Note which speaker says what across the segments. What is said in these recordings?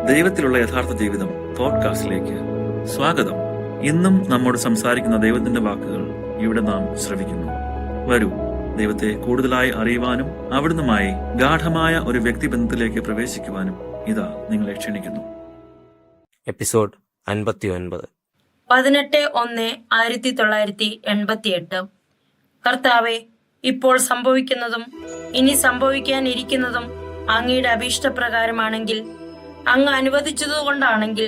Speaker 1: ദൈവത്തിലുള്ള യഥാർത്ഥ ജീവിതം പോഡ്കാസ്റ്റിലേക്ക് സ്വാഗതം. ഇന്നും നമ്മോട് സംസാരിക്കുന്ന ദൈവത്തിന്റെ വാക്കുകൾ ഇവിടെ നാം ശ്രവിക്കുന്നു. വരൂ, ദൈവത്തെ കൂടുതലായി അറിയുവാനും അവിടുന്നുമായി ഗാഠമായ ഒരു വ്യക്തിബന്ധത്തിലേക്ക് പ്രവേശിക്കുവാനും ഇതാ നിങ്ങളെ ക്ഷണിക്കുന്നു.
Speaker 2: എപ്പിസോഡ് 59.
Speaker 3: 18/1/1988. കർത്താവെ, ഇപ്പോൾ സംഭവിക്കുന്നതും ഇനി സംഭവിക്കാനിരിക്കുന്നതും അങ്ങയുടെ അഭീഷ്ടപ്രകാരമാണെങ്കിൽ, അങ്ങ് അനുവദിച്ചതുകൊണ്ടാണെങ്കിൽ,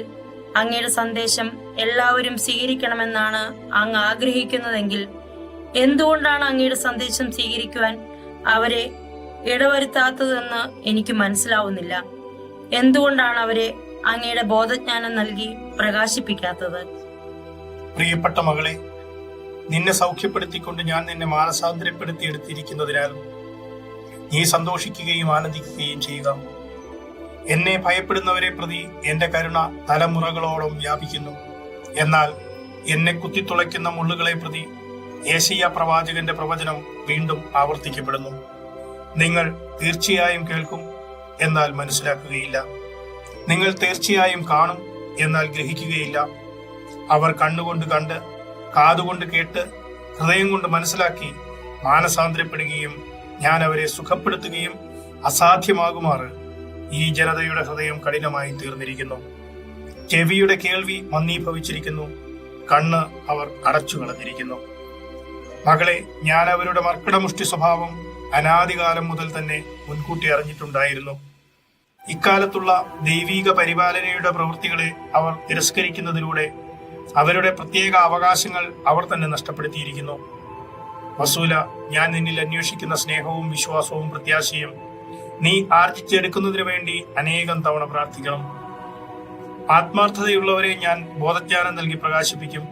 Speaker 3: അങ്ങയുടെ സന്ദേശം എല്ലാവരും സ്വീകരിക്കണമെന്നാണ് അങ്ങ് ആഗ്രഹിക്കുന്നതെങ്കിൽ, എന്തുകൊണ്ടാണ് അങ്ങയുടെ സന്ദേശം സ്വീകരിക്കുവാൻ അവരെ ഇടവരുത്താത്തതെന്ന് എനിക്ക് മനസ്സിലാവുന്നില്ല. എന്തുകൊണ്ടാണ് അവരെ അങ്ങയുടെ ബോധജ്ഞാനം നൽകി പ്രകാശിപ്പിക്കാത്തത്?
Speaker 4: പ്രിയപ്പെട്ട മകളെ, നിന്നെ സൗഖ്യപ്പെടുത്തിക്കൊണ്ട് ഞാൻ നിന്നെ മാനസാന്തരപ്പെടുത്തിയെടുത്തിരിക്കുന്നതിനാൽ നീ സന്തോഷിക്കുകയും ആനന്ദിക്കുകയും ചെയ്യുക. എന്നെ ഭയപ്പെടുന്നവരെ പ്രതി എന്റെ കരുണ തലമുറകളോളം വ്യാപിക്കുന്നു. എന്നാൽ എന്നെ കുത്തിത്തുളയ്ക്കുന്ന മുള്ളുകളെ പ്രതി യേശയ്യാ പ്രവാചകന്റെ പ്രവചനം വീണ്ടും ആവർത്തിക്കപ്പെടുന്നു. നിങ്ങൾ തീർച്ചയായും കേൾക്കും, എന്നാൽ മനസ്സിലാക്കുകയില്ല. നിങ്ങൾ തീർച്ചയായും കാണും, എന്നാൽ ഗ്രഹിക്കുകയില്ല. അവർ കണ്ണുകൊണ്ട് കണ്ട്, കാതുകൊണ്ട് കേട്ട്, ഹൃദയം കൊണ്ട് മനസ്സിലാക്കി മാനസാന്തരപ്പെടുകയും ഞാൻ അവരെ സുഖപ്പെടുത്തുകയും അസാധ്യമാകുമാറ് ഈ ജനതയുടെ ഹൃദയം കഠിനമായി തീർന്നിരിക്കുന്നു. ചെവിയുടെ കേൾവി മന്ദീഭവിച്ചിരിക്കുന്നു, കണ്ണ് അവർ അടച്ചു കളഞ്ഞിരിക്കുന്നു. മകളെ, ഞാൻ അവരുടെ മർക്കടമുഷ്ടി സ്വഭാവം അനാദികാലം മുതൽ തന്നെ മുൻകൂട്ടി അറിഞ്ഞിട്ടുണ്ടായിരുന്നു. ഇക്കാലത്തുള്ള ദൈവീക പരിപാലനയുടെ പ്രവൃത്തികളെ അവർ തിരസ്കരിക്കുന്നതിലൂടെ അവരുടെ പ്രത്യേക അവകാശങ്ങൾ അവർ തന്നെ നഷ്ടപ്പെടുത്തിയിരിക്കുന്നു. വസൂല, ഞാൻ നിന്നിൽ അന്വേഷിക്കുന്ന സ്നേഹവും വിശ്വാസവും പ്രത്യാശയും നീ ആർജിച്ചെടുക്കുന്നതിനു വേണ്ടി അനേകം തവണ പ്രാർത്ഥിക്കണം. ആത്മാർത്ഥതയുള്ളവരെ ഞാൻ ബോധജ്ഞാനം നൽകി പ്രകാശിപ്പിക്കും.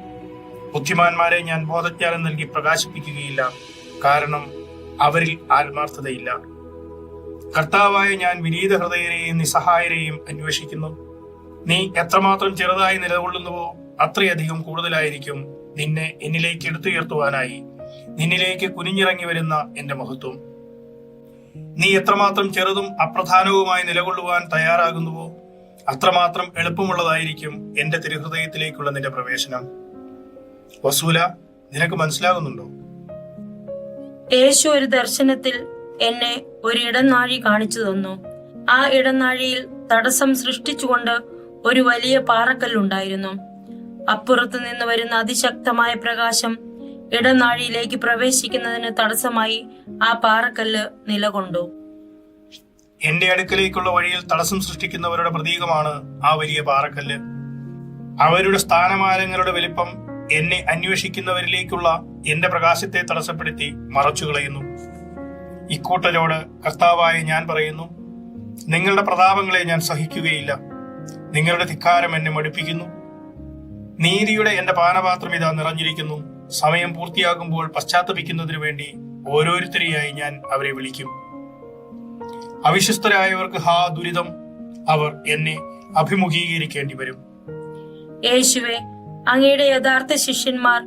Speaker 4: ബുദ്ധിമാന്മാരെ ഞാൻ ബോധജ്ഞാനം നൽകി പ്രകാശിപ്പിക്കുകയില്ല, കാരണം അവരിൽ ആത്മാർത്ഥതയില്ല. കർത്താവായ ഞാൻ വിനീത ഹൃദയരെയും നിസ്സഹായരെയും അന്വേഷിക്കുന്നു. നീ എത്രമാത്രം ചെറുതായി നിലകൊള്ളുന്നുവോ അത്രയധികം കൂടുതലായിരിക്കും നിന്നെ എന്നിലേക്ക് എടുത്തുയർത്തുവാനായി നിന്നിലേക്ക് കുനിഞ്ഞിറങ്ങി വരുന്ന എന്റെ മഹത്വം. നീ എത്രമാത്രം ചെറുതും അപ്രധാനവുമായി നിലകൊള്ളുവാൻ തയ്യാറാകുന്നുവോ അത്രമാത്രം എളുപ്പമുള്ളതായിരിക്കും എന്റെ തിരുഹൃദയത്തിലേക്കുള്ള നിന്റെ പ്രവേശനം. വസൂല, നിനക്ക് മനസ്സിലാകുന്നുണ്ടോ?
Speaker 3: യേശു ഒരു ദർശനത്തിൽ എന്നെ ഒരു ഇടനാഴി കാണിച്ചു തന്നു. ആ ഇടനാഴിയിൽ തടസ്സം സൃഷ്ടിച്ചുകൊണ്ട് ഒരു വലിയ പാറക്കല്ലുണ്ടായിരുന്നു. അപ്പുറത്തു നിന്ന് വരുന്ന അതിശക്തമായ പ്രകാശം ഇടനാഴിയിലേക്ക് പ്രവേശിക്കുന്നതിന് തടസ്സമായി ആ പാറക്കല്ല് നിലകൊണ്ടു.
Speaker 4: എന്റെ അടുക്കലേക്കുള്ള വഴിയിൽ തടസ്സം സൃഷ്ടിക്കുന്നവരുടെ പ്രതീകമാണ് ആ വലിയ പാറക്കല്ല്. അവരുടെ സ്ഥാനമാനങ്ങളുടെ വലിപ്പം എന്നെ അന്വേഷിക്കുന്നവരിലേക്കുള്ള എന്റെ പ്രകാശത്തെ തടസ്സപ്പെടുത്തി മറച്ചു കളയുന്നു. ഇക്കൂട്ടരോട് കർത്താവായ ഞാൻ പറയുന്നു, നിങ്ങളുടെ പ്രതാപങ്ങളെ ഞാൻ സഹിക്കുകയില്ല. നിങ്ങളുടെ ധിക്കാരം എന്നെ മടുപ്പിക്കുന്നു. നീതിയുടെ എന്റെ പാനപാത്രം ഇതാ നിറഞ്ഞിരിക്കുന്നു. സമയം പൂർത്തിയാകുമ്പോൾ പശ്ചാത്തപിക്കുന്നതിനു വേണ്ടി ഓരോരുത്തരെയായി ഞാൻ അവരെ വിളിക്കും. അവിശ്വസ്തരായവർക്ക് ഹാ ദുരിതം, അവർ എന്നെ അഭിമുഖീകരിക്കേണ്ടി വരും.
Speaker 3: യേശുവെ, അങ്ങയുടെ യഥാർത്ഥ ശിഷ്യന്മാർ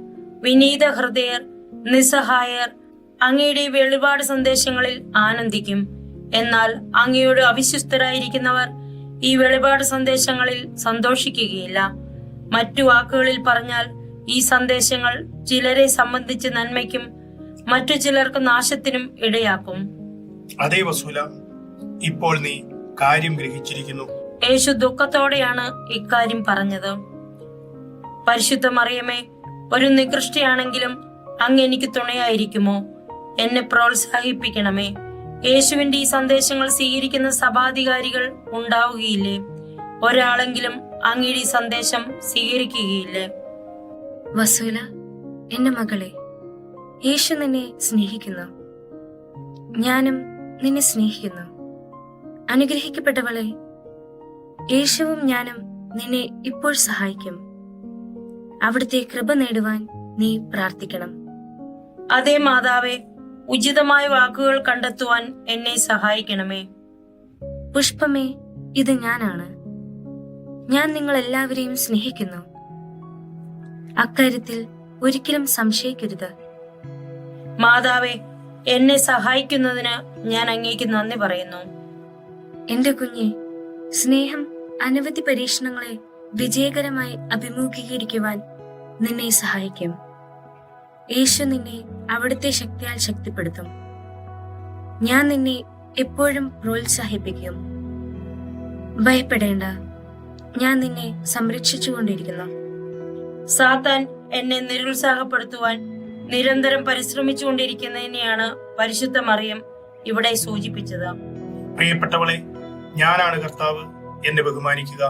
Speaker 3: വിനീത ഹൃദയർ, നിസ്സഹായർ അങ്ങയുടെ വെളിപാട് സന്ദേശങ്ങളിൽ ആനന്ദിക്കും. എന്നാൽ അങ്ങയോട് അവിശ്വസ്തരായിരിക്കുന്നവർ ഈ വെളിപാട് സന്ദേശങ്ങളിൽ സന്തോഷിക്കുകയില്ല. മറ്റു വാക്കുകളിൽ പറഞ്ഞാൽ, ഈ സന്ദേശങ്ങൾ ചിലരെ സംബന്ധിച്ച് നന്മയ്ക്കും മറ്റു ചിലർക്ക് നാശത്തിനും ഇടയാക്കും.
Speaker 4: അതേ വസൂല, ഇപ്പോൾ നീ കാര്യം ഗ്രഹിച്ചിരിക്കുന്നു.
Speaker 3: യേശു ദുഃഖത്തോടെയാണ് ഇക്കാര്യം പറഞ്ഞത്. പരിശുദ്ധ മറിയമേ, ഒരു നികൃഷ്ടയാണെങ്കിലും അങ്ങ് എനിക്ക് തുണയായിരിക്കുമോ? എന്നെ പ്രോത്സാഹിപ്പിക്കണമേ. യേശുവിന്റെ ഈ സന്ദേശങ്ങൾ സ്വീകരിക്കുന്ന സഭാധികാരികൾ ഉണ്ടാവുകയില്ലേ? ഒരാളെങ്കിലും അങ്ങയുടെ ഈ സന്ദേശം സ്വീകരിക്കുകയില്ലേ?
Speaker 5: വസൂല, എന്റെ മകളെ, യേശു നിന്നെ സ്നേഹിക്കുന്നു. ഞാനും നിന്നെ സ്നേഹിക്കുന്നു. അനുഗ്രഹിക്കപ്പെട്ടവളെ, യേശുവും ഞാനും നിന്നെ ഇപ്പോൾ സഹായിക്കും. അവിടുത്തെ കൃപ നേടുവാൻ നീ പ്രാർത്ഥിക്കണം.
Speaker 3: അതേ മാതാവേ, ഉചിതമായ വാക്കുകൾ കണ്ടെത്തുവാൻ എന്നെ സഹായിക്കണമേ.
Speaker 5: പുഷ്പമേ, ഇത് ഞാനാണ്. ഞാൻ നിങ്ങൾ എല്ലാവരെയും സ്നേഹിക്കുന്നു. അക്കാര്യത്തിൽ ഒരിക്കലും സംശയിക്കരുത്.
Speaker 3: മാതാവേ, എന്നെ സഹായിക്കുന്നതിന് ഞാൻ അങ്ങേക്ക് നന്ദി പറയുന്നു.
Speaker 5: എന്റെ കുഞ്ഞെ, സ്നേഹം അനവധി പരീക്ഷണങ്ങളെ വിജയകരമായി അഭിമുഖീകരിക്കുവാൻ നിന്നെ സഹായിക്കും. യേശു നിന്നെ അവിടുത്തെ ശക്തിയാൽ ശക്തിപ്പെടുത്തും. ഞാൻ നിന്നെ എപ്പോഴും പ്രോത്സാഹിപ്പിക്കും. ഭയപ്പെടേണ്ട, ഞാൻ നിന്നെ സംരക്ഷിച്ചുകൊണ്ടിരിക്കുന്നു.
Speaker 3: സാത്താൻ എന്നെ നിരുത്സാഹപ്പെടുത്തുവാൻ നിരന്തരം പരിശ്രമിച്ചുകൊണ്ടിരിക്കുന്നതിനെയാണ് പരിശുദ്ധ മറിയം ഇവിടെ സൂചിപ്പിച്ചത്.
Speaker 4: പ്രിയപ്പെട്ടവളെ, ഞാനാണ് കർത്താവ്, എന്നെ ബഹുമാനിക്കുക.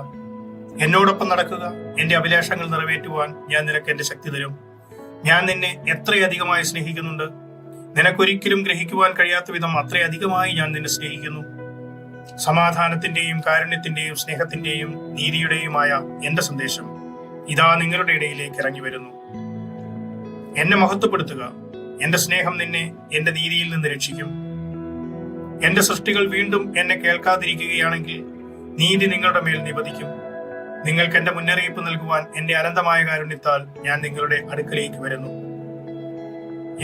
Speaker 4: എന്നോടൊപ്പം നടക്കുക. എന്റെ അഭിലാഷങ്ങൾ നിറവേറ്റുവാൻ ഞാൻ നിനക്ക് എന്റെ ശക്തി തരും. ഞാൻ നിന്നെ എത്രയധികമായി സ്നേഹിക്കുന്നുണ്ട്. നിനക്കൊരിക്കലും ഗ്രഹിക്കുവാൻ കഴിയാത്ത വിധം അത്രയധികമായി ഞാൻ നിന്നെ സ്നേഹിക്കുന്നു. സമാധാനത്തിന്റെയും കാരുണ്യത്തിന്റെയും സ്നേഹത്തിന്റെയും നീതിയുടെയുമായ എന്റെ സന്ദേശം ഇതാ നിങ്ങളുടെ ഇടയിലേക്ക് ഇറങ്ങി വരുന്നു. എന്നെ മഹത്വപ്പെടുത്തുക. എന്റെ സ്നേഹം നിന്നെ എന്റെ നീതിയിൽ നിന്ന് രക്ഷിക്കും. എന്റെ സൃഷ്ടികൾ വീണ്ടും എന്നെ കേൾക്കാതിരിക്കുകയാണെങ്കിൽ നീതി നിങ്ങളുടെ മേൽ നിപതിക്കും. നിങ്ങൾക്ക് എന്റെ മുന്നറിയിപ്പ് നൽകുവാൻ എന്റെ അനന്തമായ കാരുണ്യത്താൽ ഞാൻ നിങ്ങളുടെ അടുക്കലേക്ക് വരുന്നു.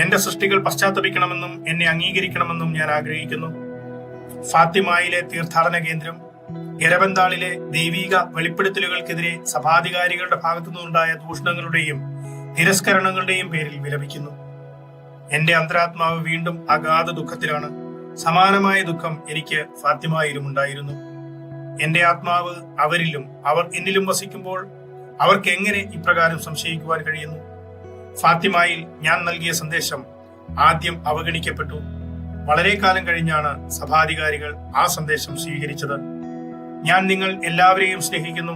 Speaker 4: എന്റെ സൃഷ്ടികൾ പശ്ചാത്തപിക്കണമെന്നും എന്നെ അംഗീകരിക്കണമെന്നും ഞാൻ ആഗ്രഹിക്കുന്നു. ഫാത്തിമായിലെ തീർത്ഥാടന കേന്ദ്രം എരബന്താളിലെ ദൈവിക വെളിപ്പെടുത്തലുകൾക്കെതിരെ സഭാധികാരികളുടെ ഭാഗത്തുനിന്നുണ്ടായ ദൂഷണങ്ങളുടെയും തിരസ്കരണങ്ങളുടെയും പേരിൽ വിലപിക്കുന്നു. എന്റെ അന്തരാത്മാവ് വീണ്ടും അഗാധ ദുഃഖത്തിലാണ്. സമാനമായ ദുഃഖം എനിക്ക് ഫാത്തിമായിലും ഉണ്ടായിരുന്നു. എന്റെ ആത്മാവ് അവരിലും അവർ എന്നിലും വസിക്കുമ്പോൾ അവർക്ക് എങ്ങനെ ഇപ്രകാരം സംശയിക്കുവാൻ കഴിയുന്നു? ഫാത്തിമായിൽ ഞാൻ നൽകിയ സന്ദേശം ആദ്യം അവഗണിക്കപ്പെട്ടു. വളരെ കാലം കഴിഞ്ഞാണ് സഭാധികാരികൾ ആ സന്ദേശം സ്വീകരിച്ചത്. ഞാൻ നിങ്ങൾ എല്ലാവരെയും സ്നേഹിക്കുന്നു.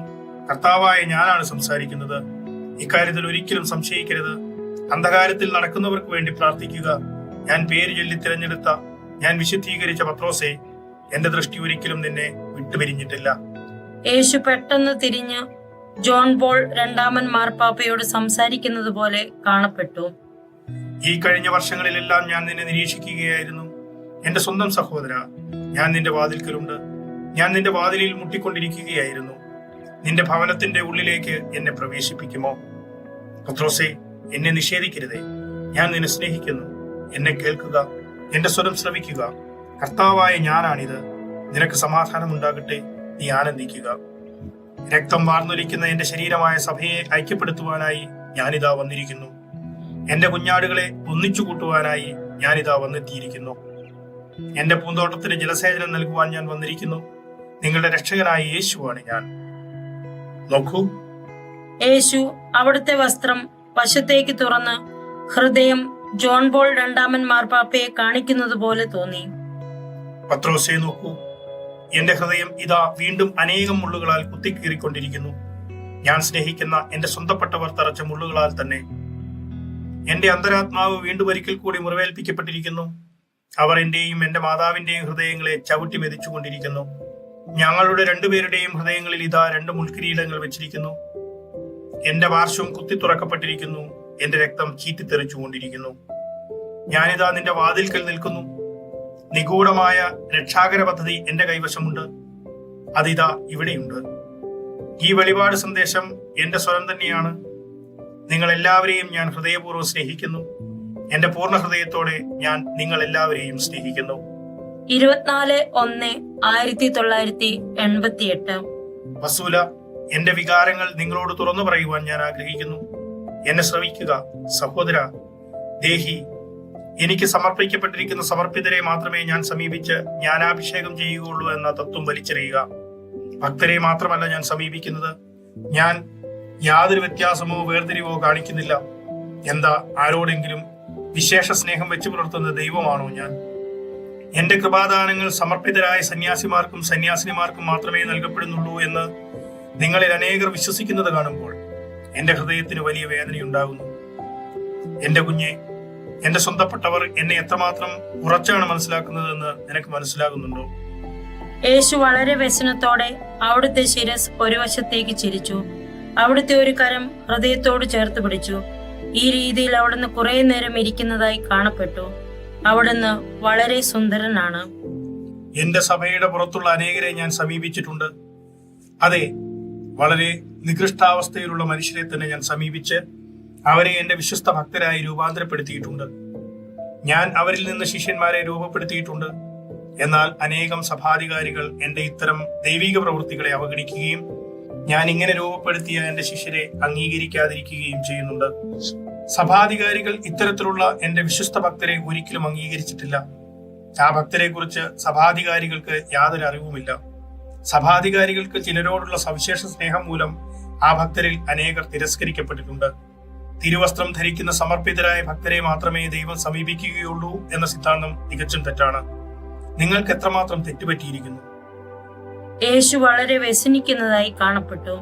Speaker 4: കർത്താവായ ഞാനാണ് സംസാരിക്കുന്നത്. ഇക്കാര്യത്തിൽ ഒരിക്കലും സംശയിക്കരുത്. അന്ധകാരത്തിൽ നടക്കുന്നവർക്ക് വേണ്ടി പ്രാർത്ഥിക്കുക. ഞാൻ പേര് ചൊല്ലി തിരഞ്ഞെടുത്ത, ഞാൻ വിശുദ്ധീകരിച്ച പത്രോസേ, എന്റെ ദൃഷ്ടി ഒരിക്കലും നിന്നെ വിട്ടുപിരിഞ്ഞിട്ടില്ല.
Speaker 3: യേശു പെട്ടെന്ന് തിരിഞ്ഞ് ജോൺ പോൾ രണ്ടാമൻ മാർപ്പാപ്പയോട് സംസാരിക്കുന്നത് പോലെ കാണപ്പെട്ടു.
Speaker 4: ഈ കഴിഞ്ഞ വർഷങ്ങളിലെല്ലാം ഞാൻ നിന്നെ നിരീക്ഷിക്കുകയായിരുന്നു. എന്റെ സ്വന്തം സഹോദര, ഞാൻ നിന്റെ വാതിൽക്കലുണ്ട്. ഞാൻ നിന്റെ വാതിലിൽ മുട്ടിക്കൊണ്ടിരിക്കുകയായിരുന്നു. നിന്റെ ഭവനത്തിന്റെ ഉള്ളിലേക്ക് എന്നെ പ്രവേശിപ്പിക്കുമോ? പത്രോസേ, എന്നെ നിഷേധിക്കരുതേ. ഞാൻ നിന്നെ സ്നേഹിക്കുന്നു. എന്നെ കേൾക്കുക. എന്റെ സ്വരം ശ്രവിക്കുക. കർത്താവായ ഞാനാണിത്. നിനക്ക് സമാധാനം ഉണ്ടാകട്ടെ. നീ ആനന്ദിക്കുക. രക്തം വാർന്നൊലിക്കുന്ന എന്റെ ശരീരമായ സഭയെ ഐക്യപ്പെടുത്തുവാനായി ഞാനിതാ വന്നിരിക്കുന്നു. എന്റെ കുഞ്ഞാടുകളെ ഒന്നിച്ചു കൂട്ടുവാനായി ഞാനിതാ വന്നെത്തിയിരിക്കുന്നു. എന്റെ പൂന്തോട്ടത്തിന് ജലസേചനം നൽകുവാൻ ഞാൻ വന്നിരിക്കുന്നു. നിങ്ങളുടെ രക്ഷകനായ യേശുവാണ് ഞാൻ. നോക്കൂ.
Speaker 3: യേശു അവിടുത്തെ വസ്ത്രം വശത്തേക്ക് തുറന്ന് ഹൃദയം ജോൺ പോൾ രണ്ടാമൻ മാർപ്പാപ്പയെ കാണിക്കുന്നത് പോലെ തോന്നി.
Speaker 4: പത്രോസേ, നോക്കൂ. എന്റെ ഹൃദയം ഇതാ വീണ്ടും അനേകം മുള്ളുകളാൽ കുത്തിക്കീറിക്കൊണ്ടിരിക്കുന്നു. ഞാൻ സ്നേഹിക്കുന്ന എന്റെ സ്വന്തപ്പെട്ടവർ തറച്ച മുള്ളുകളാൽ തന്നെ. എന്റെ അന്തരാത്മാവ് വീണ്ടും ഒരിക്കൽ കൂടി മുറിവേൽപ്പിക്കപ്പെട്ടിരിക്കുന്നു. അവർ എന്റെയും എന്റെ മാതാവിന്റെയും ഹൃദയങ്ങളെ ചവിട്ടി മെതിച്ചുകൊണ്ടിരിക്കുന്നു. ഞങ്ങളുടെ രണ്ടുപേരുടെയും ഹൃദയങ്ങളിൽ ഇതാ 2 മുൾക്കിരീടങ്ങൾ വെച്ചിരിക്കുന്നു. എന്റെ പാർശ്വം കുത്തി തുറക്കപ്പെട്ടിരിക്കുന്നു. എന്റെ രക്തം ചീറ്റിത്തെറിച്ചുകൊണ്ടിരിക്കുന്നു. ഞാനിതാ നിന്റെ വാതിൽക്കൽ നിൽക്കുന്നു. നിഗൂഢമായ രക്ഷാകര പദ്ധതി എന്റെ കൈവശമുണ്ട്. അതിതാ ഇവിടെയുണ്ട്. ഈ വെളിപാട് സന്ദേശം എന്റെ സ്വരം തന്നെയാണ്. നിങ്ങൾ എല്ലാവരെയും ഞാൻ ഹൃദയപൂർവ്വം സ്നേഹിക്കുന്നു. എന്റെ പൂർണ്ണ ഹൃദയത്തോടെ ഞാൻ നിങ്ങൾ എല്ലാവരെയും സ്നേഹിക്കുന്നു.
Speaker 3: 24/1/1988.
Speaker 4: വസൂല, എന്റെ വികാരങ്ങൾ നിങ്ങളോട് തുറന്നു പറയുവാൻ ഞാൻ ആഗ്രഹിക്കുന്നു. എന്നെ ശ്രവിക്കുക. സഹോദര, ദേഹി, എനിക്ക് സമർപ്പിക്കപ്പെട്ടിരിക്കുന്ന സമർപ്പിതരെ മാത്രമേ ഞാൻ സമീപിച്ച് ജ്ഞാനാഭിഷേകം ചെയ്യുകയുള്ളൂ എന്ന തത്വം വലിച്ചെറിയുക. ഭക്തരെ മാത്രമല്ല ഞാൻ സമീപിക്കുന്നത്. ഞാൻ യാതൊരു വ്യത്യാസമോ വേർതിരിവോ കാണിക്കുന്നില്ല. എന്താ, ആരോടെങ്കിലും വിശേഷ സ്നേഹം വെച്ചു പുലർത്തുന്ന ദൈവമാണോ ഞാൻ? എന്റെ കൃപാദാനങ്ങൾ സമർപ്പിതരായ സന്യാസിമാർക്കും സന്യാസിനിമാർക്കും മാത്രമേ നൽകപ്പെടുന്നുള്ളൂ എന്ന് നിങ്ങളിൽ അനേകർ വിശ്വസിക്കുന്നത് കാണുമ്പോൾ എന്റെ ഹൃദയത്തിന് വലിയ വേദനയുണ്ടാകുന്നു. എന്റെ കുഞ്ഞെ, എന്റെ സ്വന്തപ്പെട്ടവർ എന്നെ എത്രമാത്രം ഉറച്ചാണ് മനസ്സിലാക്കുന്നതെന്ന് നിനക്ക് മനസ്സിലാകുന്നുണ്ടോ?
Speaker 3: യേശു വളരെ വ്യസനത്തോടെ അവിടുത്തെ ശിരസ് ഒരു വശത്തേക്ക് ചിരിച്ചു. അവിടുത്തെ ഒരു കരം ഹൃദയത്തോട് ചേർത്ത് പിടിച്ചു. ഈ രീതിയിൽ അവിടുന്ന് കുറെ നേരം ഇരിക്കുന്നതായി കാണപ്പെട്ടു. അവിടുന്ന് വളരെ സുന്ദരനാണ്.
Speaker 4: എന്റെ സഭയുടെ പുറത്തുള്ള അനേകരെ ഞാൻ സമീപിച്ചിട്ടുണ്ട്. അതെ, വളരെ നികൃഷ്ടാവസ്ഥയിലുള്ള മനുഷ്യരെ തന്നെ ഞാൻ സമീപിച്ച് അവരെ എന്റെ വിശ്വസ്ത ഭക്തരായി രൂപാന്തരപ്പെടുത്തിയിട്ടുണ്ട്. ഞാൻ അവരിൽ നിന്ന് ശിഷ്യന്മാരെ രൂപപ്പെടുത്തിയിട്ടുണ്ട്. എന്നാൽ അനേകം സഭാധികാരികൾ എന്റെ ഇത്തരം ദൈവിക പ്രവൃത്തികളെ അവഗണിക്കുകയും ഞാൻ ഇങ്ങനെ രൂപപ്പെടുത്തിയ എന്റെ ശിഷ്യരെ അംഗീകരിക്കാതിരിക്കുകയും ചെയ്യുന്നുണ്ട്. സഭാധികാരികൾ ഇത്തരത്തിലുള്ള എന്റെ വിശ്വസ്ത ഭക്തരെ ഒരിക്കലും അംഗീകരിച്ചിട്ടില്ല. ആ ഭക്തരെ കുറിച്ച് സഭാധികാരികൾക്ക് യാതൊരു അറിവുമില്ല. സഭാധികാരികൾക്ക് ചിലരോടുള്ള സവിശേഷ സ്നേഹം മൂലം ആ ഭക്തരിൽ അനേകർ തിരസ്കരിക്കപ്പെട്ടിട്ടുണ്ട്. തിരുവസ്ത്രം ധരിക്കുന്ന സമർപ്പിതരായ ഭക്തരെ മാത്രമേ ദൈവം സമീപിക്കുകയുള്ളൂ എന്ന സിദ്ധാന്തം തികച്ചും തെറ്റാണ്. നിങ്ങൾക്ക് എത്രമാത്രം തെറ്റുപറ്റിയിരിക്കുന്നു.
Speaker 3: യേശു വളരെ വ്യസനിക്കുന്നതായി കാണപ്പെട്ടു.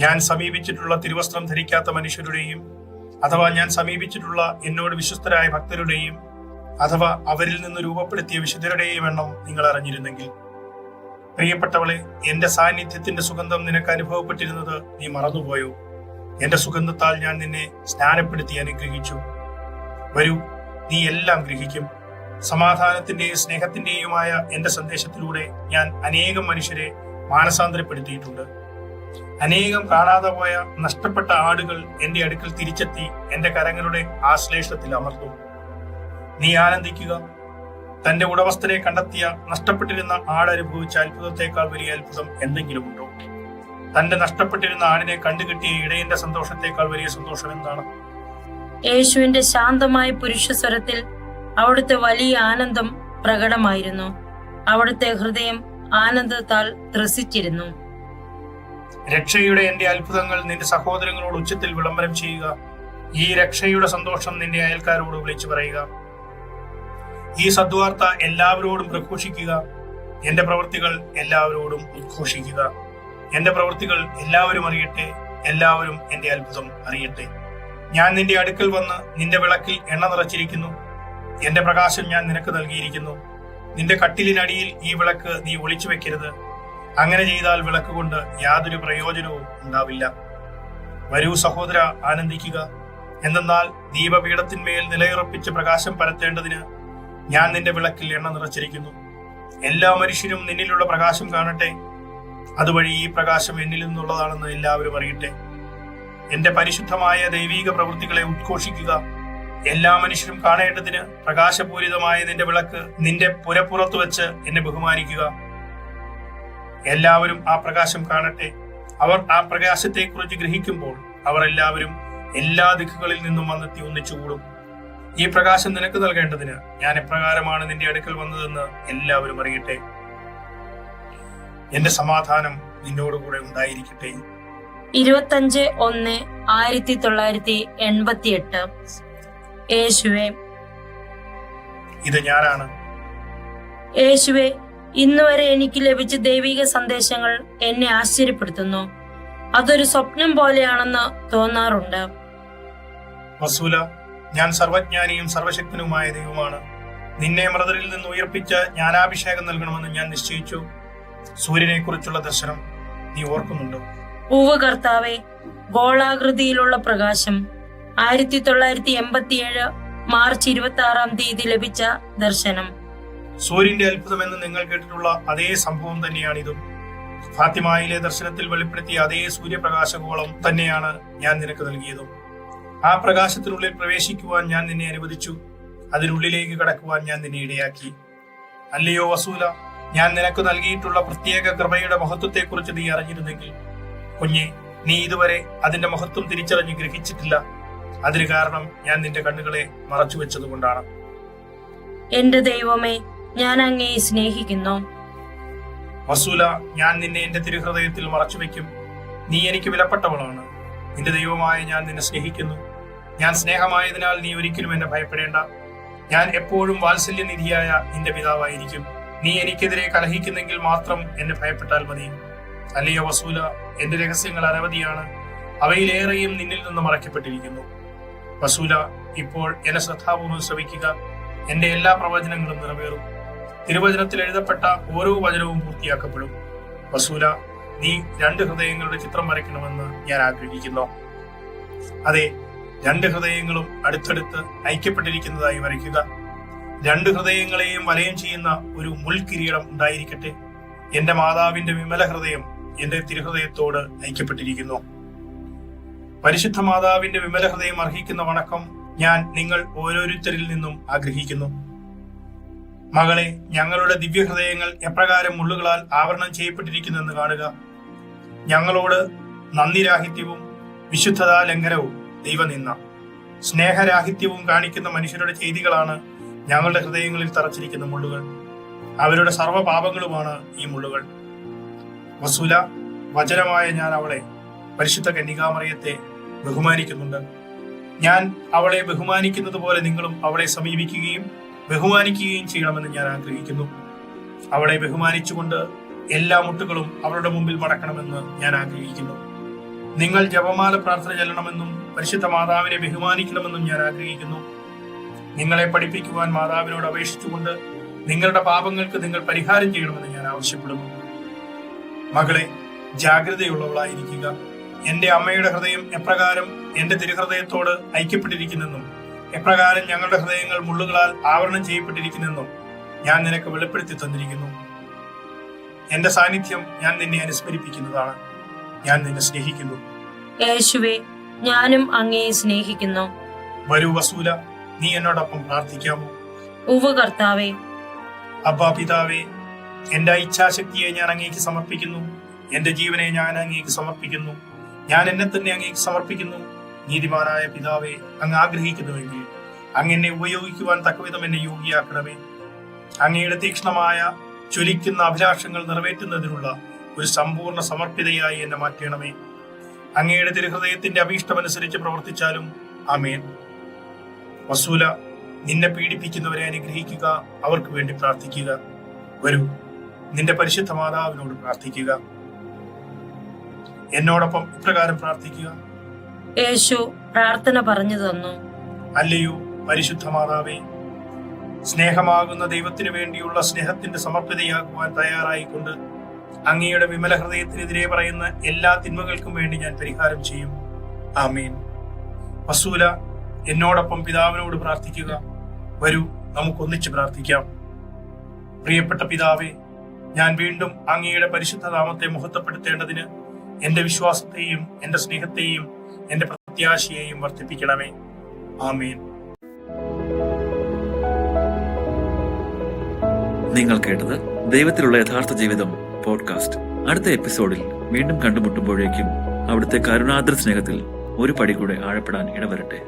Speaker 4: ഞാൻ സമീപിച്ചിട്ടുള്ള തിരുവസ്ത്രം ധരിക്കാത്ത മനുഷ്യരുടെയും അഥവാ ഞാൻ സമീപിച്ചിട്ടുള്ള എന്നോട് വിശ്വസ്തരായ ഭക്തരുടെയും അഥവാ അവരിൽ നിന്ന് രൂപപ്പെടുത്തിയ വിശുദ്ധരുടെയും എണ്ണം നിങ്ങൾ അറിഞ്ഞിരുന്നെങ്കിൽ. പ്രിയപ്പെട്ടവളെ, എന്റെ സാന്നിധ്യത്തിന്റെ സുഗന്ധം നിനക്ക് അനുഭവപ്പെട്ടിരുന്നത് നീ മറന്നുപോയോ? എന്റെ സുഗന്ധത്താൽ ഞാൻ നിന്നെ സ്നാനപ്പെടുത്തി അനുഗ്രഹിച്ചു. വരൂ, നീ എല്ലാം ഗ്രഹിക്കും. സമാധാനത്തിന്റെയും സ്നേഹത്തിന്റെയുമായ എന്റെ സന്ദേശത്തിലൂടെ ഞാൻ അനേകം മനുഷ്യരെ മാനസാന്തരപ്പെടുത്തിയിട്ടുണ്ട്. അനേകം കാണാതെ പോയ നഷ്ടപ്പെട്ട ആടുകൾ എന്റെ അടുക്കൽ തിരിച്ചെത്തി എന്റെ കരങ്ങളുടെ ആശ്ലേഷത്തിൽ അമർത്തും. നീ ആനന്ദിക്കുക. തന്റെ ഉടമസ്ഥനെ കണ്ടെത്തിയ നഷ്ടപ്പെട്ടിരുന്ന ആട് അനുഭവിച്ച അത്ഭുതത്തെക്കാൾ വലിയ അത്ഭുതം എന്തെങ്കിലുമുണ്ടോ? തന്റെ നഷ്ടപ്പെട്ടിരുന്ന ആടിനെ കണ്ടുകിട്ടിയ ഇടയന്റെ സന്തോഷത്തെക്കാൾ വലിയ സന്തോഷം എന്താണ്?
Speaker 3: യേശുവിന്റെ ശാന്തമായ പുരുഷസ്വരത്തിൽ അവിടുത്തെ വലിയ ആനന്ദം പ്രകടമായിരുന്നു. അവിടുത്തെ ഹൃദയം ആനന്ദത്താൽ ത്രസിച്ചിരുന്നു.
Speaker 4: രക്ഷയുടെ എന്റെ അത്ഭുതങ്ങൾ നിന്റെ സഹോദരങ്ങളോട് ഉച്ചത്തിൽ വിളംബരം ചെയ്യുക. ഈ രക്ഷയുടെ സന്തോഷം നിന്റെ അയൽക്കാരോട് വിളിച്ചു പറയുക. ഈ സദ്വാർത്ത എല്ലാവരോടും പ്രഘോഷിക്കുക. എന്റെ പ്രവൃത്തികൾ എല്ലാവരോടും ഉദ്ഘോഷിക്കുക. എന്റെ പ്രവൃത്തികൾ എല്ലാവരും അറിയട്ടെ. എല്ലാവരും എന്റെ അത്ഭുതം അറിയട്ടെ. ഞാൻ നിന്റെ അടുക്കൽ വന്ന് നിന്റെ വിളക്കിൽ എണ്ണ നിറച്ചിരിക്കുന്നു. എന്റെ പ്രകാശം ഞാൻ നിനക്ക് നൽകിയിരിക്കുന്നു. നിന്റെ കട്ടിലിനടിയിൽ ഈ വിളക്ക് നീ ഒളിച്ചു വെക്കരുത്. അങ്ങനെ ചെയ്താൽ വിളക്ക് കൊണ്ട് യാതൊരു പ്രയോജനവും ഉണ്ടാവില്ല. വരൂ സഹോദര, ആനന്ദിക്കുക. എന്തെന്നാൽ ദീപപീഠത്തിന്മേൽ നിലയുറപ്പിച്ച് പ്രകാശം പരത്തേണ്ടതിന് ഞാൻ നിന്റെ വിളക്കിൽ എണ്ണ നിറച്ചിരിക്കുന്നു. എല്ലാ മനുഷ്യരും നിന്നിലുള്ള പ്രകാശം കാണട്ടെ. അതുവഴി ഈ പ്രകാശം എന്നിൽ നിന്നുള്ളതാണെന്ന് എല്ലാവരും അറിയട്ടെ. എന്റെ പരിശുദ്ധമായ ദൈവീക പ്രവൃത്തികളെ ഉദ്ഘോഷിക്കുക. എല്ലാ മനുഷ്യരും കാണേണ്ടതിന് പ്രകാശപൂരിതമായ നിന്റെ വിളക്ക് നിന്റെ പുരപ്പുറത്ത് വെച്ച് എന്നെ ബഹുമാനിക്കുക. എല്ലാവരും ആ പ്രകാശം കാണട്ടെ. അവർ ആ പ്രകാശത്തെ കുറിച്ച് ഗ്രഹിക്കുമ്പോൾ അവർ എല്ലാവരും എല്ലാ ദിക്കുകളിൽ നിന്നും വന്നെത്തി ഒന്നിച്ചുകൂടും. ഈ പ്രകാശം നിനക്ക് നൽകേണ്ടതിന് ഞാൻ എപ്രകാരമാണ് നിന്റെ അടുക്കൽ വന്നതെന്ന് എല്ലാവരും അറിയട്ടെ. എന്റെ സമാധാനം നിന്നോടുകൂടെ ഉണ്ടായിരിക്കട്ടെ.
Speaker 3: 25/1/1988. യേശുവേ,
Speaker 4: ഇത് ഞാനാണ്.
Speaker 3: യേശുവേ, ഇന്നുവരെ എനിക്ക് ലഭിച്ച ദൈവിക സന്ദേശങ്ങൾ എന്നെ ആശ്ചര്യപ്പെടുത്തുന്നു. അതൊരു സ്വപ്നം പോലെയാണെന്ന് തോന്നാറുണ്ട്.
Speaker 4: വസൂല, ഞാൻ സർവജ്ഞാനിയും സർവശക്തനുമായ ദൈവമാണ്. നിന്നെ മൃതരിൽ നിന്ന് ഉയർപ്പിച്ച് ജ്ഞാനാഭിഷേകം നൽകണമെന്ന് ഞാൻ നിശ്ചയിച്ചു. സൂര്യനെ കുറിച്ചുള്ള ദർശനം നീ ഓർക്കുന്നുണ്ടോ?
Speaker 3: ഉവ്വ് കർത്താവേ, ഗോളാകൃതിയിലുള്ള പ്രകാശം. 1987 മാർച്ച് 26 ലഭിച്ച ദർശനം.
Speaker 4: സൂര്യന്റെ അത്ഭുതം എന്ന് നിങ്ങൾ കേട്ടിട്ടുള്ള അതേ സംഭവം തന്നെയാണിതും. ഫാത്തിമായിലെ ദർശനത്തിൽ വെളിപ്പെടുത്തിയ അതേ സൂര്യപ്രകാശഗോളം തന്നെയാണ് ഞാൻ നിനക്ക് നൽകിയതും. ആ പ്രകാശത്തിനുള്ളിൽ പ്രവേശിക്കുവാൻ ഞാൻ നിന്നെ അനുവദിച്ചു. അതിനുള്ളിലേക്ക് കടക്കുവാൻ ഞാൻ നിന്നെ ഇടയാക്കി. അല്ലയോ വസൂല, ഞാൻ നിനക്ക് നൽകിയിട്ടുള്ള പ്രത്യേക കൃപയുടെ മഹത്വത്തെക്കുറിച്ച് നീ അറിഞ്ഞിരുന്നെങ്കിൽ. കുഞ്ഞെ, നീ ഇതുവരെ അതിന്റെ മഹത്വം തിരിച്ചറിഞ്ഞ് ഗ്രഹിച്ചിട്ടില്ല. അതിന് കാരണം ഞാൻ നിന്റെ കണ്ണുകളെ മറച്ചു വെച്ചതുകൊണ്ടാണ്.
Speaker 3: എന്റെ ദൈവമേ, ഞാൻ അങ്ങയെ സ്നേഹിക്കുന്നു.
Speaker 4: വസൂല, ഞാൻ നിന്നെ എന്റെ തിരുഹൃദയത്തിൽ മറച്ചു വെക്കും. നീ എനിക്ക് വിലപ്പെട്ടവളാണ്. നിന്റെ ദൈവമായ ഞാൻ നിന്നെ സ്നേഹിക്കുന്നു. ഞാൻ സ്നേഹമായതിനാൽ നീ ഒരിക്കലും എന്നെ ഭയപ്പെടേണ്ട. ഞാൻ എപ്പോഴും വാത്സല്യനിധിയായ നിന്റെ പിതാവായിരിക്കും. നീ എനിക്കെതിരെ കലഹിക്കുന്നെങ്കിൽ മാത്രം എന്നെ ഭയപ്പെട്ടാൽ മതി. അല്ലയോ വസൂല, എന്റെ രഹസ്യങ്ങൾ അനവധിയാണ്. അവയിലേറെയും നിന്നിൽ നിന്ന് മറയ്ക്കപ്പെട്ടിരിക്കുന്നു. വസൂല, ഇപ്പോൾ എന്നെ ശ്രദ്ധാപൂർവ്വം ശ്രവിക്കുക. എന്റെ എല്ലാ പ്രവചനങ്ങളും നിറവേറും. തിരുവചനത്തിൽ എഴുതപ്പെട്ട ഓരോ വചനവും പൂർത്തിയാക്കപ്പെടും. വസൂല, നീ 2 ഹൃദയങ്ങളുടെ ചിത്രം വരയ്ക്കണമെന്ന് ഞാൻ ആഗ്രഹിക്കുന്നു. അതെ, 2 ഹൃദയങ്ങളും അടുത്തടുത്ത് ഐക്യപ്പെട്ടിരിക്കുന്നതായി വരയ്ക്കുക. 2 ഹൃദയങ്ങളെയും വലയം ചെയ്യുന്ന ഒരു മുൾക്കിരീടം ഉണ്ടായിരിക്കട്ടെ. എന്റെ മാതാവിന്റെ വിമല ഹൃദയം എന്റെ തിരുഹൃദയത്തോട് ഐക്യപ്പെട്ടിരിക്കുന്നു. പരിശുദ്ധ മാതാവിന്റെ വിമല ഹൃദയം അർഹിക്കുന്ന വണക്കം ഞാൻ നിങ്ങൾ ഓരോരുത്തരിൽ നിന്നും ആഗ്രഹിക്കുന്നു. മകളെ, ഞങ്ങളുടെ ദിവ്യഹൃദയങ്ങൾ എപ്രകാരം മുള്ളുകളാൽ ആവരണം ചെയ്യപ്പെട്ടിരിക്കുന്നെന്ന് കാണുക. ഞങ്ങളോട് നന്ദിരാഹിത്യവും വിശുദ്ധതാ ലംഘനവും ദൈവനിന്ദ സ്നേഹരാഹിത്യവും കാണിക്കുന്ന മനുഷ്യരുടെ ചെയ്തികളാണ് ഞങ്ങളുടെ ഹൃദയങ്ങളിൽ തറച്ചിരിക്കുന്ന മുള്ളുകൾ. അവരുടെ സർവ്വപാപങ്ങളുമാണ് ഈ മുള്ളുകൾ. വസൂല, വചനമായ ഞാൻ അവളെ, പരിശുദ്ധ കന്യകാമറിയത്തെ ബഹുമാനിക്കുന്നുണ്ട്. ഞാൻ അവളെ ബഹുമാനിക്കുന്നത് പോലെ നിങ്ങളും അവളെ സമീപിക്കുകയും ബഹുമാനിക്കുകയും ചെയ്യണമെന്ന് ഞാൻ ആഗ്രഹിക്കുന്നു. അവളെ ബഹുമാനിച്ചുകൊണ്ട് എല്ലാ മുട്ടുകളും അവളുടെ മുമ്പിൽ മടക്കണമെന്ന് ഞാൻ ആഗ്രഹിക്കുന്നു. നിങ്ങൾ ജപമാല പ്രാർത്ഥന ചെല്ലണമെന്നും പരിശുദ്ധ മാതാവിനെ ബഹുമാനിക്കണമെന്നും ഞാൻ ആഗ്രഹിക്കുന്നു. നിങ്ങളെ പഠിപ്പിക്കുവാൻ മാതാവിനോട് അപേക്ഷിച്ചുകൊണ്ട് നിങ്ങളുടെ പാപങ്ങൾക്ക് നിങ്ങൾ പരിഹാരം ചെയ്യണമെന്ന് ഞാൻ ആവശ്യപ്പെടുന്നു. മകളെ, ജാഗ്രതയുള്ളവളായിരിക്കുക. എന്റെ അമ്മയുടെ ഹൃദയം എപ്രകാരം എന്റെ തിരുഹൃദയത്തോട് ഐക്യപ്പെട്ടിരിക്കുന്നെന്നും എപ്രകാരം ഞങ്ങളുടെ ഹൃദയങ്ങൾ മുള്ളുകളാൽ ആവരണം ചെയ്യപ്പെട്ടിരിക്കുന്നെന്നും ഞാൻ നിനക്ക് വെളിപ്പെടുത്തി തന്നിരിക്കുന്നു. എന്റെ സാന്നിധ്യം ഞാൻ നിന്നെ അനുസ്മരിപ്പിക്കുന്നതാണ്. ഞാൻ നിന്നെ സ്നേഹിക്കുന്നു.
Speaker 3: യേശുവേ, ഞാനും അങ്ങയെ സ്നേഹിക്കുന്നു.
Speaker 4: വരൂ വസൂല, നീ എന്നോടൊപ്പം പ്രാർത്ഥിക്കാമോ?
Speaker 3: ഉവ്വ് കർത്താവേ.
Speaker 4: അബ്ബാ പിതാവേ, എന്റെ ഇച്ഛാശക്തിയെ ഞാൻ അങ്ങേക്ക് സമർപ്പിക്കുന്നു. എന്റെ ജീവനെ ഞാൻ അങ്ങേക്ക് സമർപ്പിക്കുന്നു. ഞാൻ എന്നെ തന്നെ അങ്ങേക്ക് സമർപ്പിക്കുന്നു. നീതിമാനായ പിതാവേ, അങ്ങ് ആഗ്രഹിക്കുന്നുവെങ്കിൽ അങ്ങ് എന്നെ ഉപയോഗിക്കുവാൻ തക്കവിധം എന്നെ യോഗ്യയാക്കണമേ. അങ്ങയുടെ തീക്ഷ്ണമായ ജ്വലിക്കുന്ന അഭിലാഷങ്ങൾ നിറവേറ്റുന്നതിനുള്ള ഒരു സമ്പൂർണ്ണ സമർപ്പിതയായി എന്നെ മാറ്റണമേ. അങ്ങയുടെ തിരുഹൃദയത്തിന്റെ അഭീഷ്ടമനുസരിച്ച് പ്രവർത്തിച്ചാലും ആമേൻ. വസൂല, നിന്നെ പീഡിപ്പിക്കുന്നവരെ അനുഗ്രഹിക്കുക, അവർക്ക് വേണ്ടി പ്രാർത്ഥിക്കുക. വരൂ, നിന്റെ പരിശുദ്ധ മാതാവിനോട് പ്രാർത്ഥിക്കുക. എന്നോടൊപ്പം ഇപ്രകാരം പ്രാർത്ഥിക്കുക.
Speaker 3: യേശു പ്രാർത്ഥന പറഞ്ഞു തന്നു.
Speaker 4: അല്ലയോ പരിശുദ്ധ മാതാവേ, സ്നേഹമാകുന്ന ദൈവത്തിനു വേണ്ടിയുള്ള സ്നേഹത്തിന്റെ സമർപ്പിതയാകുവാൻ തയ്യാറായിക്കൊണ്ട് അങ്ങയുടെ വിമല ഹൃദയത്തിനെതിരെ പറയുന്ന എല്ലാ തിന്മകൾക്കും വേണ്ടി ഞാൻ പരിഹാരം ചെയ്യും. ആമേൻ. വസൂല, എന്നോടൊപ്പം പിതാവിനോട് പ്രാർത്ഥിക്കുക. വരൂ, നമുക്കൊന്നിച്ച് പ്രാർത്ഥിക്കാം. പ്രിയപ്പെട്ട പിതാവേ, ഞാൻ വീണ്ടും അങ്ങയുടെ പരിശുദ്ധ നാമത്തെ മഹത്വപ്പെടുത്തേണ്ടതിന് എന്റെ വിശ്വാസത്തെയും എന്റെ സ്നേഹത്തെയും എന്റെ പ്രത്യാശയെയും വർദ്ധിപ്പിക്കണമേ. ആമേൻ.
Speaker 1: നിങ്ങൾ കേട്ടത് ദൈവത്തിലുള്ള യഥാർത്ഥ ജീവിതം പോഡ്കാസ്റ്റ്. അടുത്ത എപ്പിസോഡിൽ വീണ്ടും കണ്ടുമുട്ടുമ്പോഴേക്കും അവിടുത്തെ കരുണാദ്ര സ്നേഹത്തിൽ ഒരു പടി കൂടെ ആഴപ്പെടാൻ ഇടവരട്ടെ.